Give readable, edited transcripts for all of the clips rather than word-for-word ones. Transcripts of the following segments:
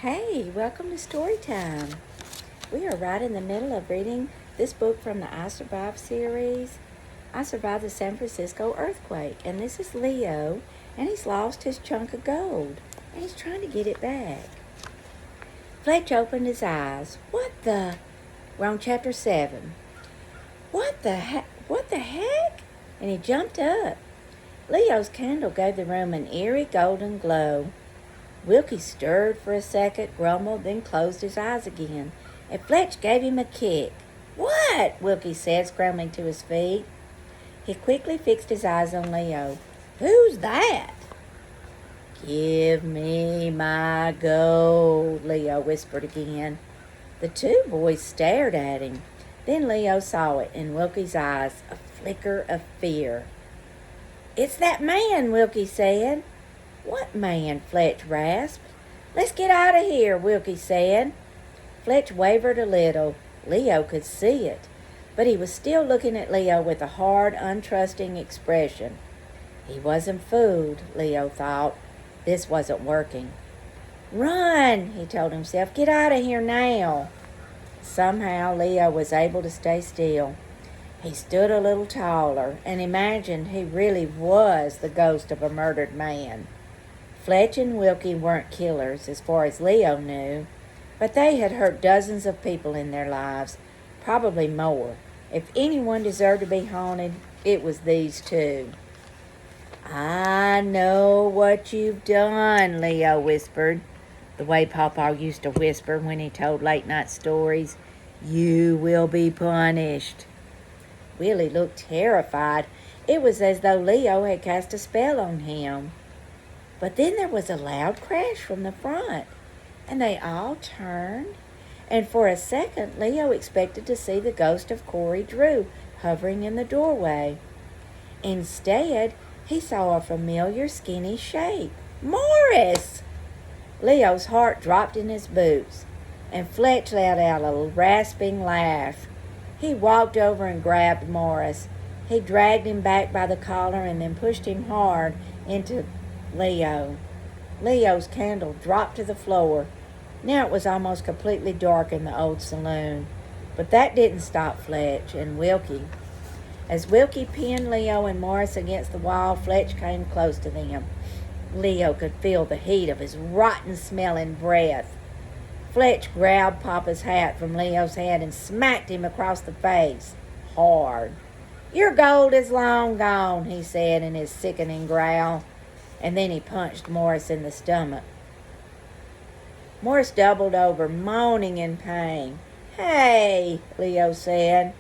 Hey, welcome to Story Time. We are right in the middle of reading this book from the I Survived series. I survived the San Francisco earthquake, and this is Leo, and he's lost his chunk of gold, and he's trying to get it back. Fletch opened his eyes. We're on chapter 7. What the heck? And he jumped up. Leo's candle gave the room an eerie golden glow. Wilkie stirred for a second, grumbled, then closed his eyes again, and Fletch gave him a kick. "What?" Wilkie said, scrambling to his feet. He quickly fixed his eyes on Leo. "Who's that?" "Give me my gold," Leo whispered again. The two boys stared at him. Then Leo saw it in Wilkie's eyes, a flicker of fear. "It's that man," Wilkie said. "What man?" Fletch rasped. "Let's get out of here," Wilkie said. Fletch wavered a little. Leo could see it, but he was still looking at Leo with a hard, untrusting expression. He wasn't fooled, Leo thought. This wasn't working. "Run," he told himself. "Get out of here now." Somehow Leo was able to stay still. He stood a little taller and imagined he really was the ghost of a murdered man. Fletch and Wilkie weren't killers, as far as Leo knew, but they had hurt dozens of people in their lives, probably more. If anyone deserved to be haunted, it was these two. "I know what you've done," Leo whispered, the way Pawpaw used to whisper when he told late-night stories. "You will be punished." Willie looked terrified. It was as though Leo had cast a spell on him. But then there was a loud crash from the front, and they all turned, and for a second Leo expected to see the ghost of Corey Drew hovering in the doorway. Instead, he saw a familiar skinny shape. Morris! Leo's heart dropped in his boots, and Fletch let out a rasping laugh. He walked over and grabbed Morris. He dragged him back by the collar and then pushed him hard into Leo. Leo's candle dropped to the floor. Now it was almost completely dark in the old saloon. But that didn't stop Fletch and Wilkie. As Wilkie pinned Leo and Morris against the wall, Fletch came close to them. Leo could feel the heat of his rotten-smelling breath. Fletch grabbed Papa's hat from Leo's head and smacked him across the face, hard. "Your gold is long gone," he said in his sickening growl. And then he punched Morris in the stomach. Morris doubled over, moaning in pain. "Hey," Leo said,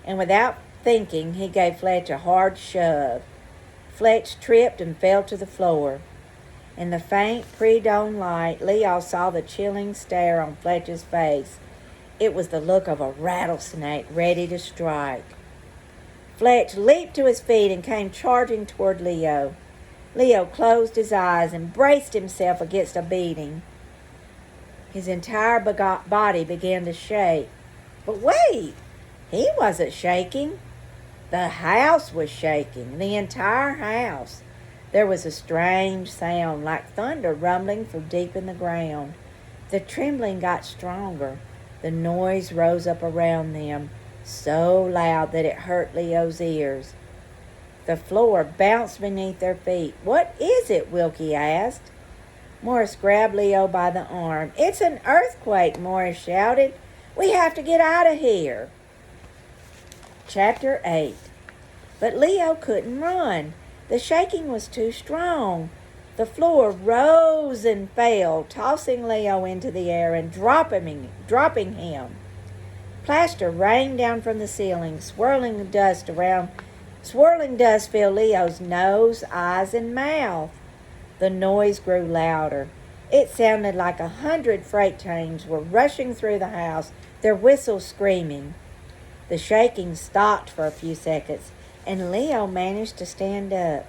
and without thinking, he gave Fletch a hard shove. Fletch tripped and fell to the floor. In the faint pre-dawn light, Leo saw the chilling stare on Fletch's face. It was the look of a rattlesnake ready to strike. Fletch leaped to his feet and came charging toward Leo. Leo closed his eyes and braced himself against a beating. His entire body began to shake. But wait, he wasn't shaking. The house was shaking, the entire house. There was a strange sound like thunder rumbling from deep in the ground. The trembling got stronger. The noise rose up around them, so loud that it hurt Leo's ears. The floor bounced beneath their feet. "What is it?" Wilkie asked. Morris grabbed Leo by the arm. "It's an earthquake," Morris shouted. "We have to get out of here." Chapter 8. But Leo couldn't run. The shaking was too strong. The floor rose and fell, tossing Leo into the air and dropping him. Plaster rained down from the ceiling, swirling dust filled Leo's nose, eyes, and mouth. The noise grew louder. It sounded like 100 freight trains were rushing through the house, their whistles screaming. The shaking stopped for a few seconds, and Leo managed to stand up.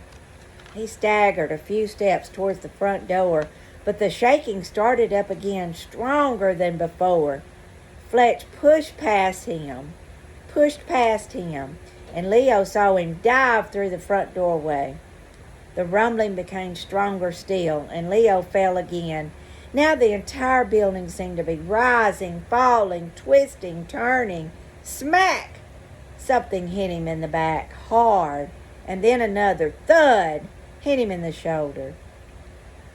He staggered a few steps towards the front door, but the shaking started up again, stronger than before. Fletch pushed past him, and Leo saw him dive through the front doorway. The rumbling became stronger still, and Leo fell again. Now the entire building seemed to be rising, falling, twisting, turning. Smack! Something hit him in the back, hard, and then another thud hit him in the shoulder.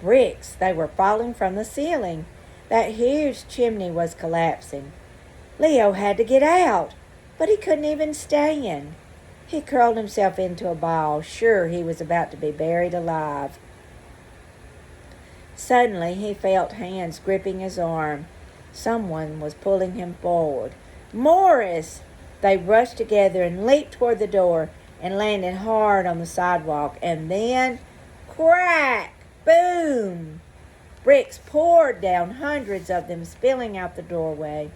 Bricks, they were falling from the ceiling. That huge chimney was collapsing. Leo had to get out, but he couldn't even stand. He curled himself into a ball, sure he was about to be buried alive. Suddenly he felt hands gripping his arm. Someone was pulling him forward. Morris! They rushed together and leaped toward the door and landed hard on the sidewalk. And then, crack! Boom! Bricks poured down, hundreds of them spilling out the doorway.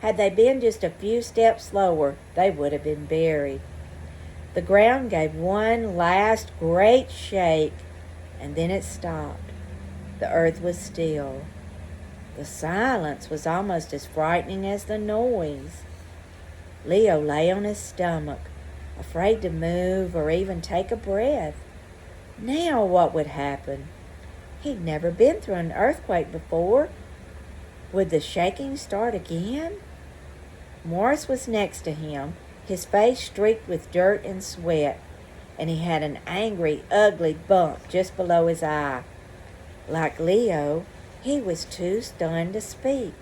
Had they been just a few steps slower, they would have been buried. The ground gave one last great shake, and then it stopped. The earth was still. The silence was almost as frightening as the noise. Leo lay on his stomach, afraid to move or even take a breath. Now what would happen? He'd never been through an earthquake before. Would the shaking start again? Morris was next to him, his face streaked with dirt and sweat, and he had an angry, ugly bump just below his eye. Like Leo, he was too stunned to speak.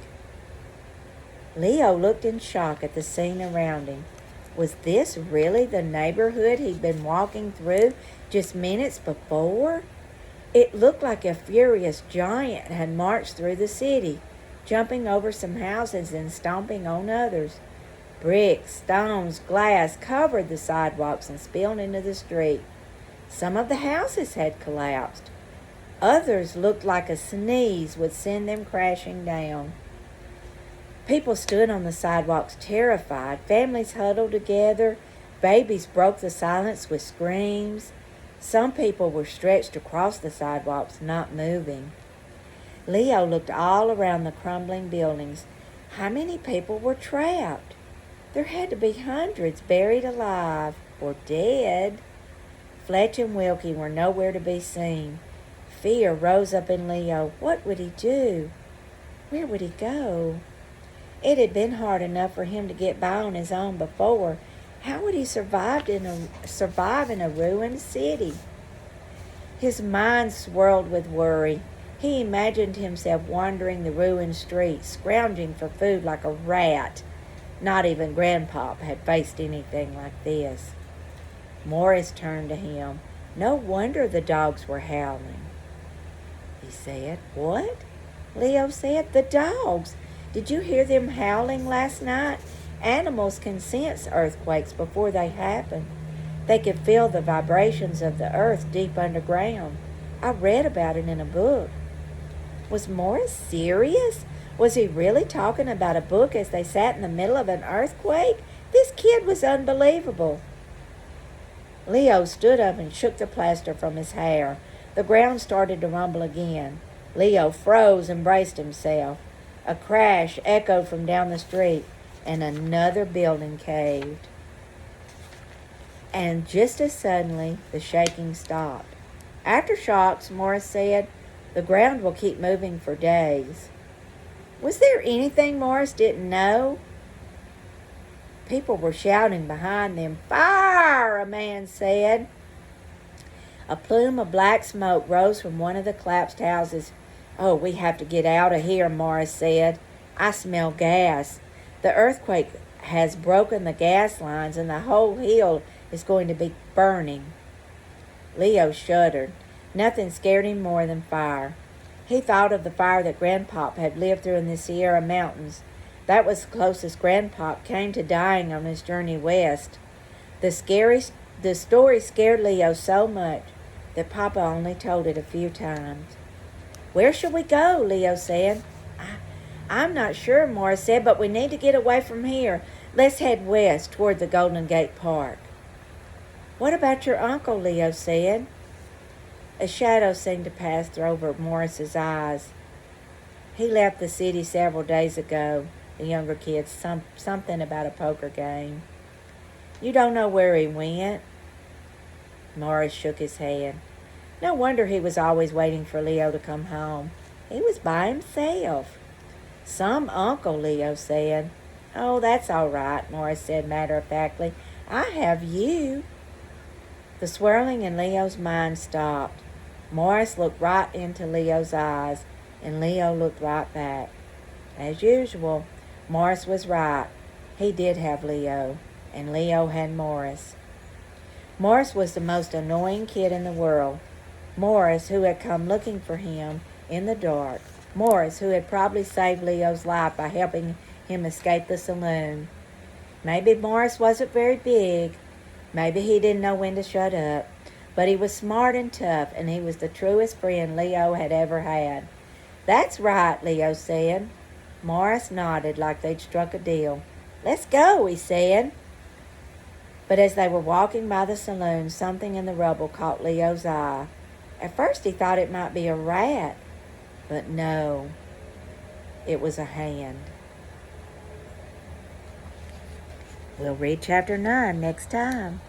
Leo looked in shock at the scene around him. Was this really the neighborhood he'd been walking through just minutes before? It looked like a furious giant had marched through the city, jumping over some houses and stomping on others. Bricks, stones, glass covered the sidewalks and spilled into the street. Some of the houses had collapsed. Others looked like a sneeze would send them crashing down. People stood on the sidewalks terrified. Families huddled together. Babies broke the silence with screams. Some people were stretched across the sidewalks, not moving. Leo looked all around the crumbling buildings. How many people were trapped? There had to be hundreds buried alive or dead. Fletch and Wilkie were nowhere to be seen. Fear rose up in Leo. What would he do? Where would he go? It had been hard enough for him to get by on his own before. How would he survive in a ruined city? His mind swirled with worry. He imagined himself wandering the ruined streets, scrounging for food like a rat. Not even Grandpop had faced anything like this. Morris turned to him. No wonder the dogs were howling. He said, "What?" Leo said, "The dogs. Did you hear them howling last night? Animals can sense earthquakes before they happen. They can feel the vibrations of the earth deep underground. I read about it in a book." Was Morris serious? Was he really talking about a book as they sat in the middle of an earthquake? This kid was unbelievable. Leo stood up and shook the plaster from his hair. The ground started to rumble again. Leo froze and braced himself. A crash echoed from down the street, and another building caved. And just as suddenly, the shaking stopped. "Aftershocks," Morris said. "The ground will keep moving for days." Was there anything Morris didn't know? People were shouting behind them. "Fire!" a man said. A plume of black smoke rose from one of the collapsed houses. "Oh, we have to get out of here," Morris said. "I smell gas. The earthquake has broken the gas lines and the whole hill is going to be burning." Leo shuddered. Nothing scared him more than fire. He thought of the fire that Grandpop had lived through in the Sierra Mountains. That was the closest Grandpop came to dying on his journey west. The story scared Leo so much that Papa only told it a few times. "Where shall we go?" Leo said. I'm not sure," Morris said, "but we need to get away from here. Let's head west toward the Golden Gate Park." "What about your uncle?" Leo said. A shadow seemed to pass over Morris's eyes. "He left the city several days ago," the younger kid, something about a poker game. "You don't know where he went?" Morris shook his head. No wonder he was always waiting for Leo to come home. He was by himself. Some uncle, Leo said. Oh, that's all right, Morris said matter-of-factly. I have you. The swirling in Leo's mind stopped. Morris looked right into Leo's eyes, and Leo looked right back. As usual, Morris was right. He did have Leo, and Leo had Morris. Morris was the most annoying kid in the world. Morris, who had come looking for him in the dark. Morris, who had probably saved Leo's life by helping him escape the saloon. Maybe Morris wasn't very big. Maybe he didn't know when to shut up. But he was smart and tough, and he was the truest friend Leo had ever had. That's right, Leo said. Morris nodded like they'd struck a deal. Let's go, he said. But as they were walking by the saloon, something in the rubble caught Leo's eye. At first he thought it might be a rat, but no, it was a hand. We'll read chapter 9 next time.